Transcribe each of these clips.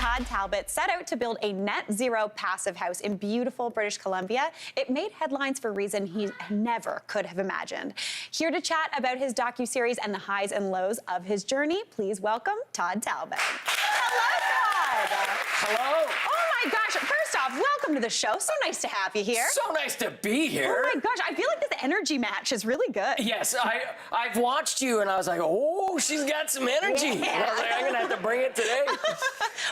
Todd Talbot set out to build a net zero passive house in beautiful British Columbia. It made headlines for a reason he never could have imagined. Here to chat about his docuseries and the highs and lows of his journey, please welcome Todd Talbot. Hello, Todd. Hello. Oh my gosh, first off, welcome to the show. So nice to have you here. So nice to be here. Oh my gosh, I feel like this energy match is really good. Yes, I've watched you and I was like, oh, she's got some energy. Yeah. I was like, I'm gonna have to bring it today.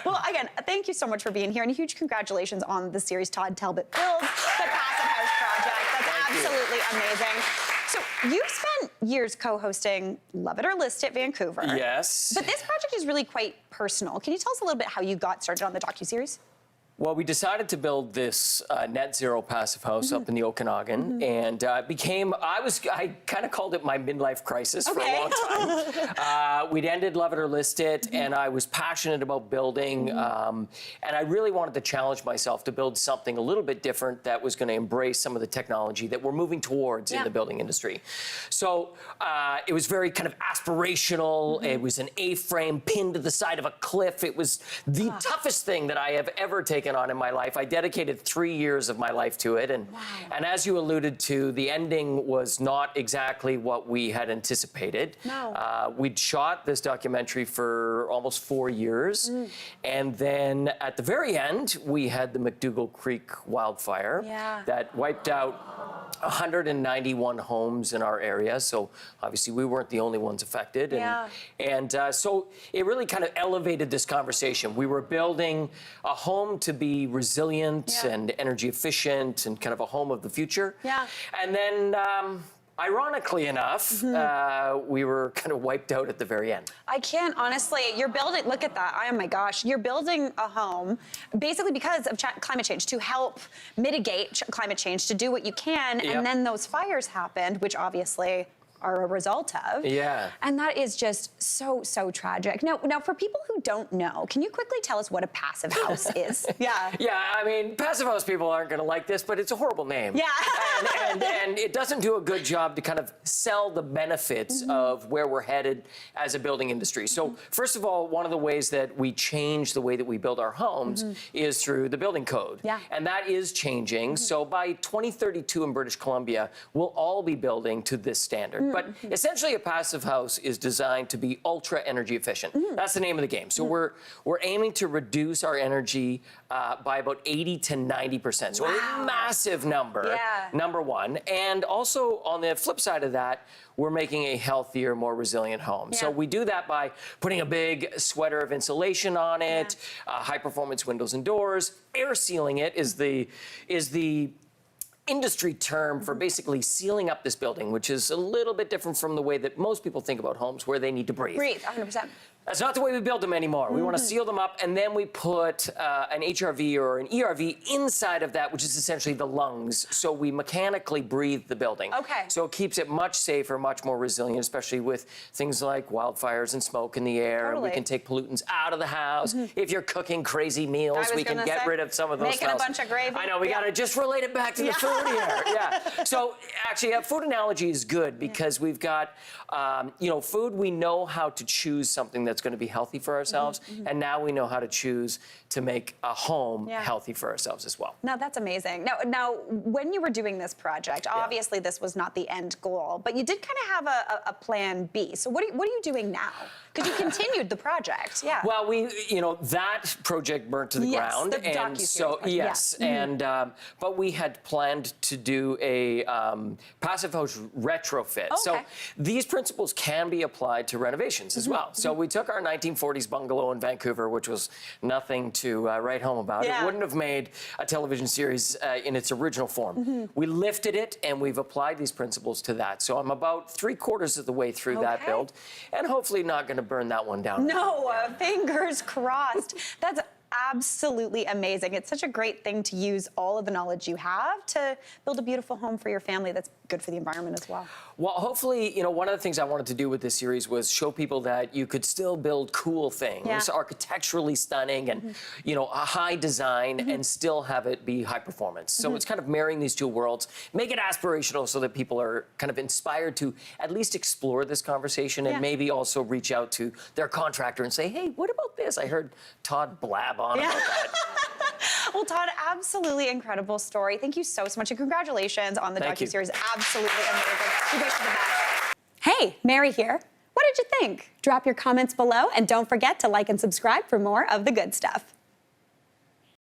Well, again, thank you so much for being here, and a huge congratulations on the series Todd Talbot Builds, the Passive House Project. That's absolutely amazing. So you've spent years co-hosting Love It or List It Vancouver. Yes. But this project is really quite personal. Can you tell us a little bit how you got started on the docuseries? Well, we decided to build this net zero passive house up in the Okanagan, and I kind of called it my midlife crisis for a long time. We'd ended Love It or List It, and I was passionate about building, and I really wanted to challenge myself to build something a little bit different that was going to embrace some of the technology that we're moving towards in the building industry. So it was very kind of aspirational. It was an A-frame pinned to the side of a cliff. It was the toughest thing that I have ever taken on in my life. I dedicated 3 years of my life to it, and as you alluded to, the ending was not exactly what we had anticipated. No. We'd shot this documentary for almost 4 years, and then at the very end, we had the McDougall Creek wildfire that wiped out 191 homes in our area, so obviously we weren't the only ones affected. So it really kind of elevated this conversation. We were building a home to be resilient and energy efficient and kind of a home of the future. And then ironically enough, we were kind of wiped out at the very end. I can't, honestly, you're building, look at that, oh my gosh, you're building a home basically because of climate change, to help mitigate climate change, to do what you can, and then those fires happened, which obviously are a result of. And that is just so, so tragic. Now, for people who don't know, can you quickly tell us what a passive house is? Yeah, I mean, passive house people aren't going to like this, but it's a horrible name. And it doesn't do a good job to kind of sell the benefits of where we're headed as a building industry. So first of all, one of the ways that we change the way that we build our homes is through the building code. And that is changing. So by 2032 in British Columbia, we'll all be building to this standard. But essentially, a passive house is designed to be ultra energy efficient. That's the name of the game. So we're aiming to reduce our energy by about 80 to 90%. So a massive number, number one. And also on the flip side of that, we're making a healthier, more resilient home. So we do that by putting a big sweater of insulation on it, high performance windows and doors. Air sealing it is the industry term for basically sealing up this building, which is a little bit different from the way that most people think about homes, where they need to breathe. Breathe, 100%. That's not the way we build them anymore. We want to seal them up, and then we put an HRV or an ERV inside of that, which is essentially the lungs, so we mechanically breathe the building. So it keeps it much safer, much more resilient, especially with things like wildfires and smoke in the air. We can take pollutants out of the house. If you're cooking crazy meals, we can get rid of some of those smells. Making a bunch of gravy. I know, we got to just relate it back to the food here. So actually, a food analogy is good because we've got, food, we know how to choose something that's going to be healthy for ourselves, and now we know how to choose to make a home healthy for ourselves as well. Now that's amazing. Now, when you were doing this project, obviously this was not the end goal, but you did kind of have a plan B. So what are you doing now? Because you continued the project. Well, that project burnt to the ground, and so but we had planned to do a passive house retrofit. So these principles can be applied to renovations as well. So we took our 1940s bungalow in Vancouver, which was nothing to write home about. It wouldn't have made a television series in its original form. We lifted it, and we've applied these principles to that. So I'm about 3/4 of the way through that build, and hopefully not going to burn that one down. No, fingers crossed. That's absolutely amazing. It's such a great thing to use all of the knowledge you have to build a beautiful home for your family that's good for the environment as well. Well, hopefully, one of the things I wanted to do with this series was show people that you could still build cool things, architecturally stunning and, a high design and still have it be high performance. So it's kind of marrying these two worlds, make it aspirational so that people are kind of inspired to at least explore this conversation and maybe also reach out to their contractor and say, hey, what about this? is. I heard Todd blab on about that. Well, Todd, absolutely incredible story. Thank you so much, and congratulations on the docuseries. Absolutely amazing. You guys are the best. Hey, Mary here. What did you think? Drop your comments below, and don't forget to like and subscribe for more of the good stuff.